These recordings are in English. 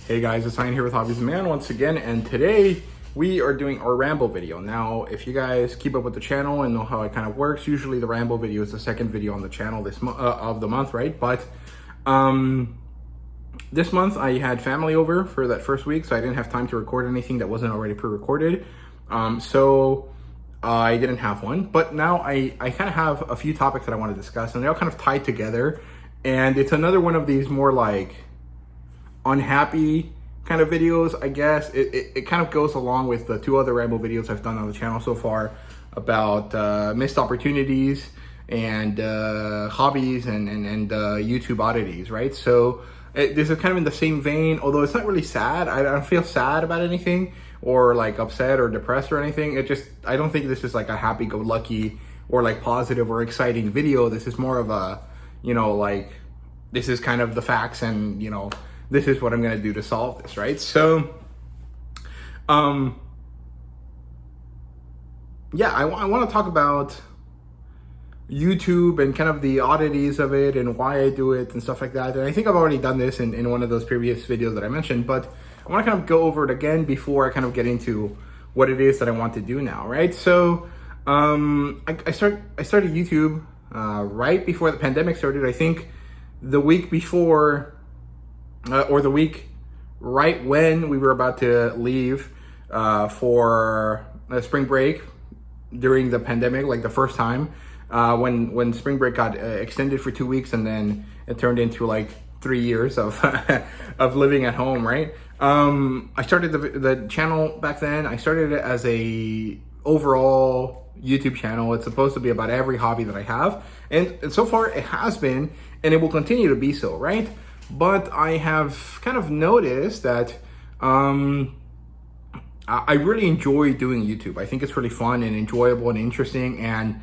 Hey guys, it's Ryan here with HobbiesofaMan once again, and today we are doing our Ramble video. Now, if you guys keep up with the channel and know how it kind of works, usually the Ramble video is the second video on the channel of the month, right? But this month I had family over for that first week, so I didn't have time to record anything that wasn't already pre-recorded. So I didn't have one, but now I kind of have a few topics that I want to discuss, and they're all kind of tied together. And it's another one of these more like unhappy kind of videos, I guess. It kind of goes along with the two other Ramble videos I've done on the channel so far about missed opportunities and hobbies and YouTube oddities, right? So this is kind of in the same vein, although it's not really sad. I don't feel sad about anything or like upset or depressed or anything. I don't think this is like a happy-go-lucky or like positive or exciting video. This is more of a, like, this is kind of the facts and, this is what I'm going to do to solve this, right? So, yeah, I want to talk about YouTube and kind of the oddities of it and why I do it and stuff like that. And I think I've already done this in one of those previous videos that I mentioned, but I want to kind of go over it again before I kind of get into what it is that I want to do now, right? So, I started YouTube right before the pandemic started. I think the week before, or the week right when we were about to leave for spring break during the pandemic, like the first time, when spring break got extended for 2 weeks and then it turned into like 3 years of of living at home, right? I started the channel back then. I started it as a overall YouTube channel. It's supposed to be about every hobby that I have, and so far it has been, and it will continue to be so, right? But I have kind of noticed that I really enjoy doing YouTube. I think it's really fun and enjoyable and interesting, and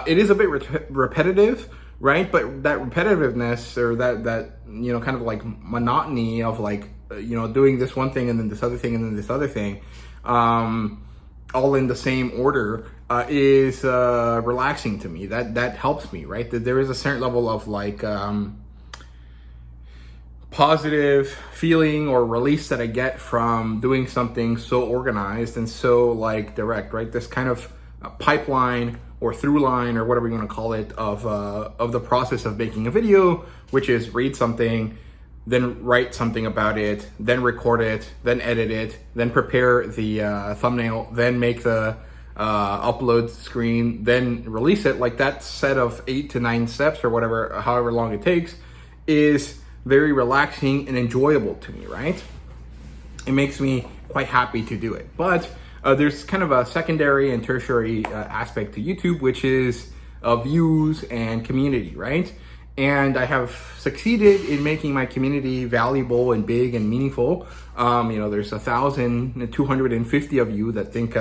it is a bit repetitive, right? But that repetitiveness, or that kind of like monotony of like doing this one thing and then this other thing and then this other thing, all in the same order, is relaxing to me. That helps me, right? That there is a certain level of like positive feeling or release that I get from doing something so organized and so like direct, right? This kind of pipeline or through line or whatever you want to call it of the process of making a video, which is read something, then write something about it, then record it, then edit it, then prepare the thumbnail, then make the upload screen, then release it. Like that set of 8 to 9 steps or whatever, however long it takes, is very relaxing and enjoyable to me, right? It makes me quite happy to do it. But there's kind of a secondary and tertiary aspect to YouTube, which is views and community, right? And I have succeeded in making my community valuable and big and meaningful. There's 1,250 of you that think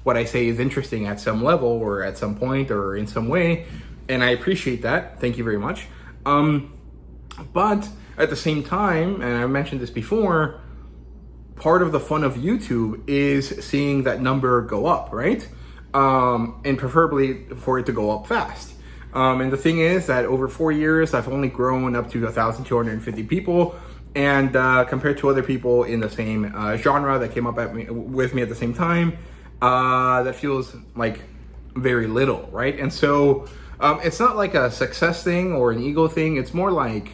what I say is interesting at some level or at some point or in some way, and I appreciate that. Thank you very much. But at the same time, and I mentioned this before, part of the fun of YouTube is seeing that number go up, right? And preferably for it to go up fast. And the thing is that over 4 years, I've only grown up to 1,250 people. And compared to other people in the same genre that came up with me at the same time, that feels like very little, right? And so it's not like a success thing or an ego thing. It's more like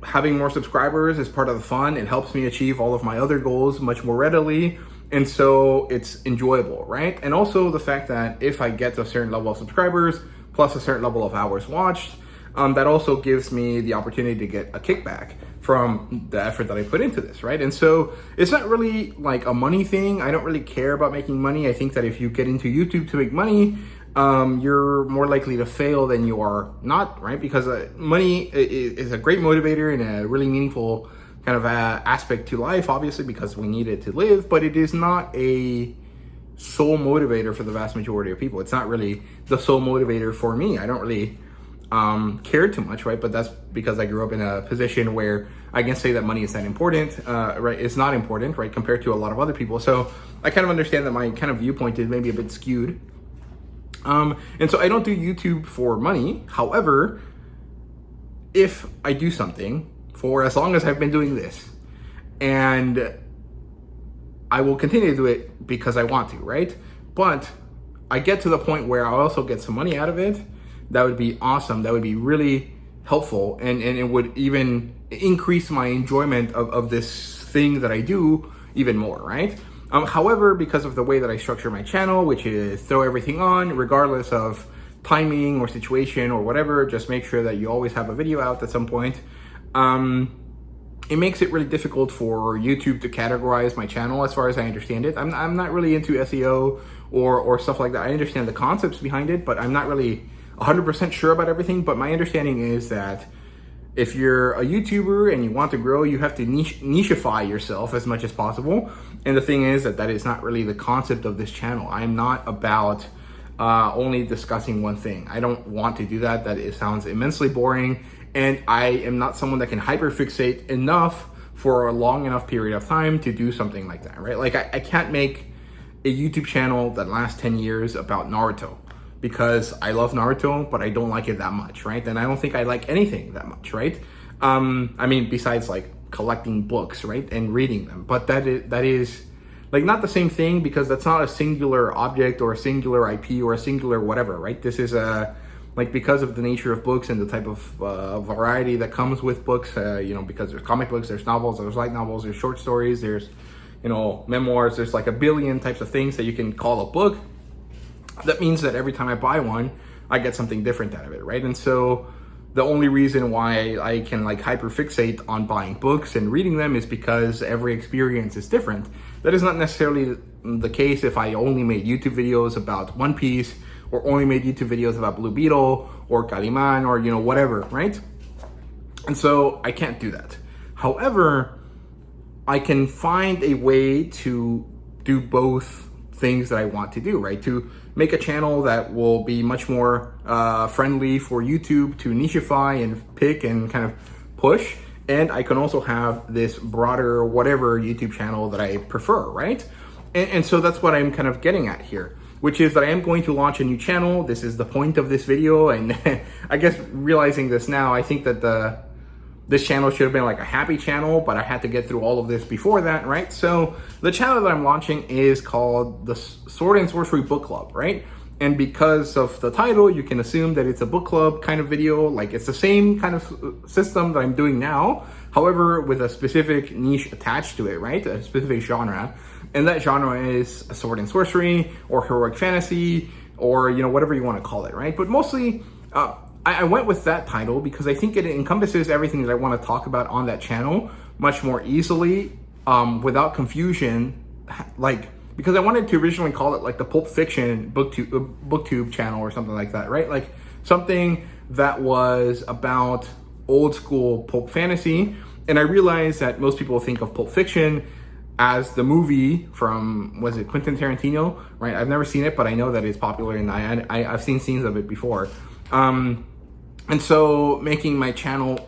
having more subscribers is part of the fun. It helps me achieve all of my other goals much more readily. And so it's enjoyable, right? And also the fact that if I get to a certain level of subscribers, plus a certain level of hours watched, that also gives me the opportunity to get a kickback from the effort that I put into this, right? And so it's not really like a money thing. I don't really care about making money. I think that if you get into YouTube to make money, you're more likely to fail than you are not, right? Because money is a great motivator and a really meaningful kind of aspect to life, obviously, because we need it to live, but it is not a sole motivator for the vast majority of people. It's not really the sole motivator for me. I don't really care too much, right? But that's because I grew up in a position where I can say that money is not important, right? It's not important, right? Compared to a lot of other people. So I kind of understand that my kind of viewpoint is maybe a bit skewed. And so I don't do YouTube for money. However, if I do something for as long as I've been doing this. And I will continue to do it because I want to, right? But I get to the point where I'll also get some money out of it. That would be awesome. That would be really helpful. And it would even increase my enjoyment of this thing that I do even more, right? However, because of the way that I structure my channel, which is throw everything on, regardless of timing or situation or whatever, just make sure that you always have a video out at some point. It makes it really difficult for YouTube to categorize my channel as far as I understand it. I'm not really into SEO or stuff like that. I understand the concepts behind it, but I'm not really 100% sure about everything. But my understanding is that if you're a YouTuber and you want to grow, you have to nicheify yourself as much as possible. And the thing is that is not really the concept of this channel. I'm not about only discussing one thing. I don't want to do that. It sounds immensely boring. And I am not someone that can hyperfixate enough for a long enough period of time to do something like that, right? Like I can't make a YouTube channel that lasts 10 years about Naruto, because I love Naruto, but I don't like it that much, right? And I don't think I like anything that much, right? I mean, besides like collecting books, right? And reading them. But that is like not the same thing, because that's not a singular object or a singular IP or a singular whatever, right? This is like because of the nature of books and the type of variety that comes with books, because there's comic books, there's novels, there's light novels, there's short stories, there's, memoirs, there's like a billion types of things that you can call a book. That means that every time I buy one, I get something different out of it, right? And so the only reason why I can like hyperfixate on buying books and reading them is because every experience is different. That is not necessarily the case if I only made YouTube videos about One Piece, or only made YouTube videos about Blue Beetle or Calimán or, whatever, right? And so I can't do that. However, I can find a way to do both things that I want to do, right? To make a channel that will be much more friendly for YouTube to nicheify and pick and kind of push. And I can also have this broader whatever YouTube channel that I prefer, right? And so that's what I'm kind of getting at here, which is that I am going to launch a new channel. This is the point of this video. And I guess realizing this now, I think that this channel should have been like a happy channel, but I had to get through all of this before that, right? So the channel that I'm launching is called the Sword and Sorcery Book Club, right? And because of the title, you can assume that it's a book club kind of video. Like it's the same kind of system that I'm doing now, however, with a specific niche attached to it, right? A specific genre. And that genre is sword and sorcery or heroic fantasy or, whatever you want to call it, right? But mostly, I went with that title because I think it encompasses everything that I want to talk about on that channel much more easily, without confusion. Because I wanted to originally call it like the Pulp Fiction booktube channel or something like that, right? Like something that was about old school pulp fantasy. And I realized that most people think of Pulp Fiction as the movie from, was it Quentin Tarantino, right? I've never seen it, but I know that it's popular and I've seen scenes of it before. And so making my channel,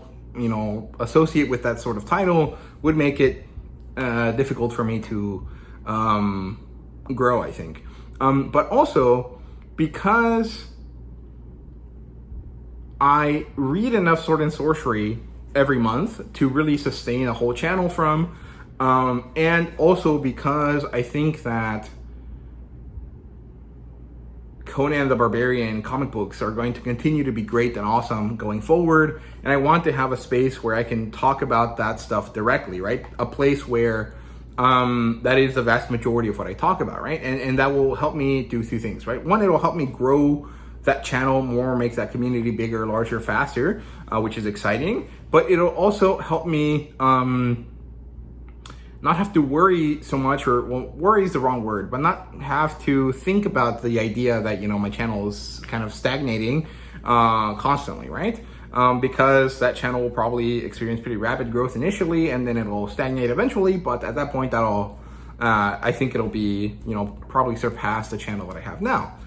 associate with that sort of title would make it difficult for me to grow, I think. But also because I read enough sword and sorcery every month to really sustain a whole channel from, and also because I think that Conan the Barbarian comic books are going to continue to be great and awesome going forward. And I want to have a space where I can talk about that stuff directly, right? A place where that is the vast majority of what I talk about, right? And that will help me do two things, right? One, it will help me grow that channel more, make that community bigger, larger, faster, which is exciting. But it'll also help me not have to worry so much, or worry is the wrong word, but not have to think about the idea that, my channel is kind of stagnating constantly, right? Because that channel will probably experience pretty rapid growth initially, and then it'll stagnate eventually. But at that point, I think it'll be, probably surpass the channel that I have now.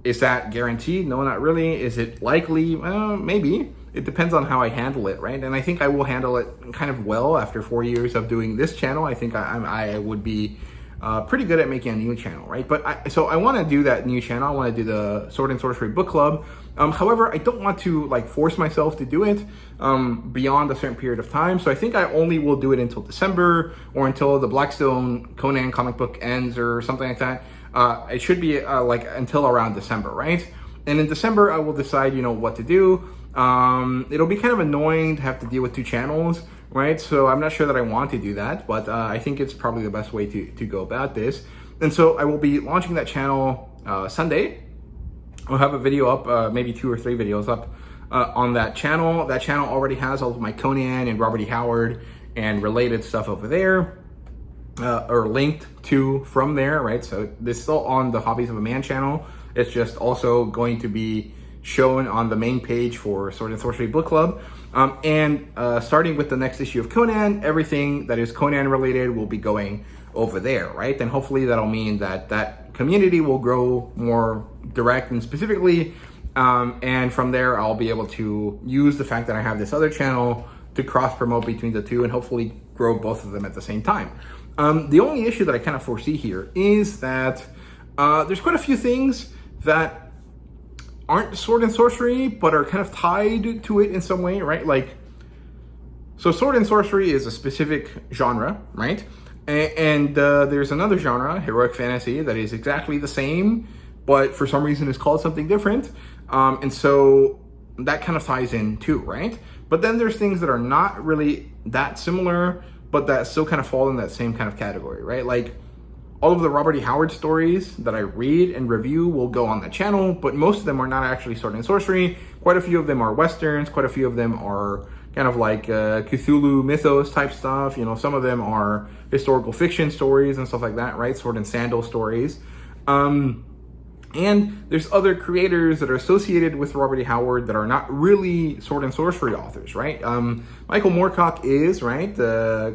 Is that guaranteed? No, not really. Is it likely? Maybe. It depends on how I handle it, right? And I think I will handle it kind of well after 4 years of doing this channel. I think I would be pretty good at making a new channel, right? But so I want to do that new channel. I want to do the Sword and Sorcery Book Club. However, I don't want to like force myself to do it beyond a certain period of time. So I think I only will do it until December or until the Blackstone Conan comic book ends or something like that. It should be like until around December, right? And in December, I will decide, what to do. It'll be kind of annoying to have to deal with two channels, right? So I'm not sure that I want to do that, but I think it's probably the best way to go about this. And so I will be launching that channel Sunday. I'll have a video up, maybe 2 or 3 videos up on that channel. That channel already has all of my Conan and Robert E. Howard and related stuff over there, or linked to from there, right? So this is still on the Hobbies of a Man channel. It's just also going to be shown on the main page for Sword and Sorcery Book Club. And starting with the next issue of Conan, everything that is Conan related will be going over there, right? And hopefully that'll mean that that community will grow more direct and specifically. And from there, I'll be able to use the fact that I have this other channel to cross promote between the two and hopefully grow both of them at the same time. The only issue that I kind of foresee here is that there's quite a few things that aren't sword and sorcery, but are kind of tied to it in some way, right? Like, so sword and sorcery is a specific genre, right? And there's another genre, heroic fantasy, that is exactly the same, but for some reason is called something different. And so that kind of ties in too, right? But then there's things that are not really that similar, but that still kind of fall in that same kind of category, right? Like, all of the Robert E. Howard stories that I read and review will go on the channel, but most of them are not actually sword and sorcery. Quite a few of them are Westerns. Quite a few of them are kind of like Cthulhu mythos type stuff. Some of them are historical fiction stories and stuff like that, right? Sword and sandal stories. And there's other creators that are associated with Robert E. Howard that are not really sword and sorcery authors, right? Michael Moorcock is, right?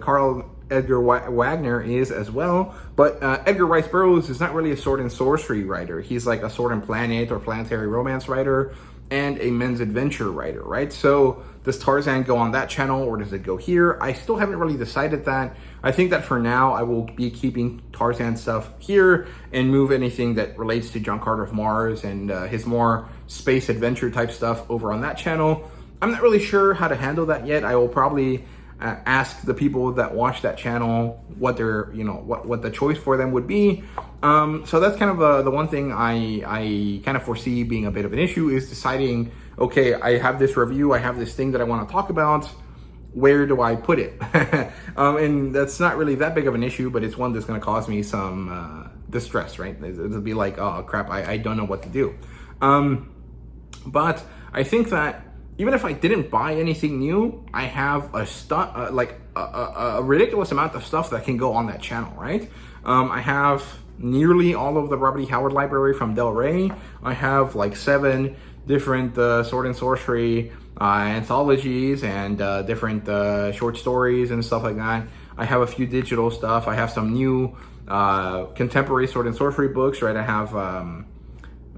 Carl Edgar Wagner is as well, but Edgar Rice Burroughs is not really a sword and sorcery writer. He's like a sword and planet or planetary romance writer and a men's adventure writer, right? So does Tarzan go on that channel or does it go here? I still haven't really decided that. I think that for now I will be keeping Tarzan stuff here and move anything that relates to John Carter of Mars and his more space adventure type stuff over on that channel. I'm not really sure how to handle that yet. I will probably ask the people that watch that channel what their, what the choice for them would be. So that's kind of the one thing I kind of foresee being a bit of an issue is deciding, okay, I have this review, I have this thing that I want to talk about, where do I put it? And that's not really that big of an issue, but it's one that's going to cause me some distress, right? It'll be like, oh crap, I don't know what to do. But I think that even if I didn't buy anything new, I have a ridiculous amount of stuff that can go on that channel, right? I have nearly all of the Robert E. Howard library from Del Rey. I have like 7 different sword and sorcery anthologies and different short stories and stuff like that. I have a few digital stuff. I have some new contemporary sword and sorcery books, right? I have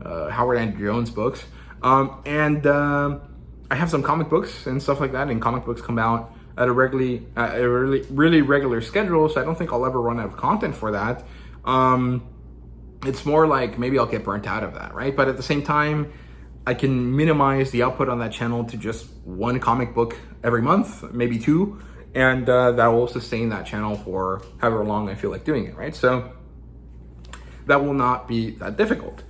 Howard Andrew Jones books. I have some comic books and stuff like that, and comic books come out at a really regular schedule, so I don't think I'll ever run out of content for that. It's more like maybe I'll get burnt out of that, right? But at the same time, I can minimize the output on that channel to just 1 comic book every month, maybe 2, and that will sustain that channel for however long I feel like doing it, right? So that will not be that difficult.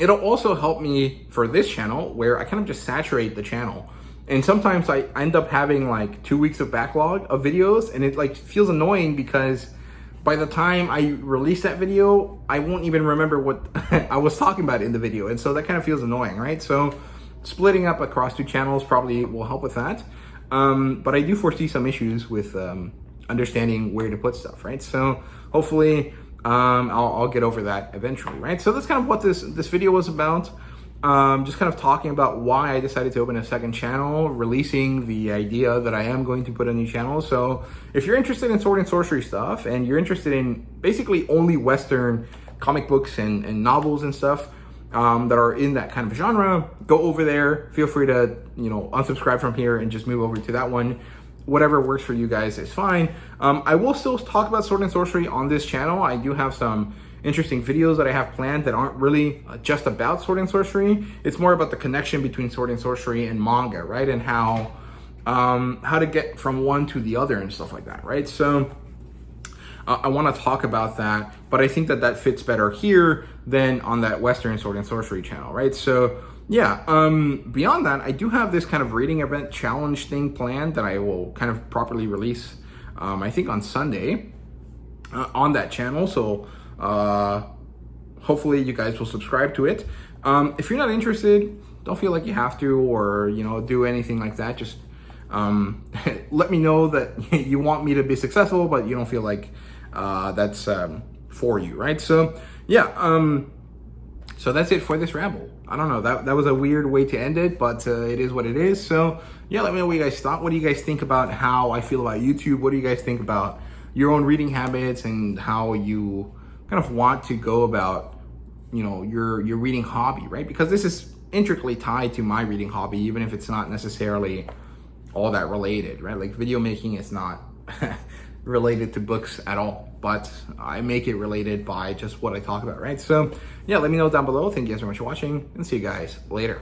It'll also help me for this channel where I kind of just saturate the channel. And sometimes I end up having like 2 weeks of backlog of videos, and it like feels annoying because by the time I release that video, I won't even remember what I was talking about in the video. And so that kind of feels annoying, right? So splitting up across 2 channels probably will help with that. But I do foresee some issues with understanding where to put stuff, right? So hopefully I'll get over that eventually, right? So that's kind of what this video was about. Just kind of talking about why I decided to open a second channel, releasing the idea that I am going to put a new channel. So if you're interested in sword and sorcery stuff and you're interested in basically only Western comic books and novels and stuff that are in that kind of genre, go over there. Feel free to, unsubscribe from here and just move over to that one. whatever works for you guys is fine. I will still talk about sword and sorcery on this channel. I do have some interesting videos that I have planned that aren't really just about sword and sorcery. It's more about the connection between sword and sorcery and manga, right? And how to get from one to the other and stuff like that, right? So I want to talk about that, but I think that that fits better here than on that Western sword and sorcery channel, right? So yeah, beyond that, I do have this kind of reading event challenge thing planned that I will kind of properly release, I think on Sunday on that channel. So hopefully you guys will subscribe to it. If you're not interested, don't feel like you have to, or, you know, do anything like that. Just let me know that you want me to be successful, but you don't feel like that's for you, right? So yeah, so that's it for this ramble. I don't know, that was a weird way to end it, but it is what it is. So yeah, let me know what you guys thought. What do you guys think about how I feel about YouTube? What do you guys think about your own reading habits and how you kind of want to go about, you know, your reading hobby, right? Because this is intricately tied to my reading hobby, even if it's not necessarily all that related, right? Like video making is not related to books at all, but I make it related by just what I talk about, right? So yeah, let me know down below. Thank you guys so much for watching, and see you guys later.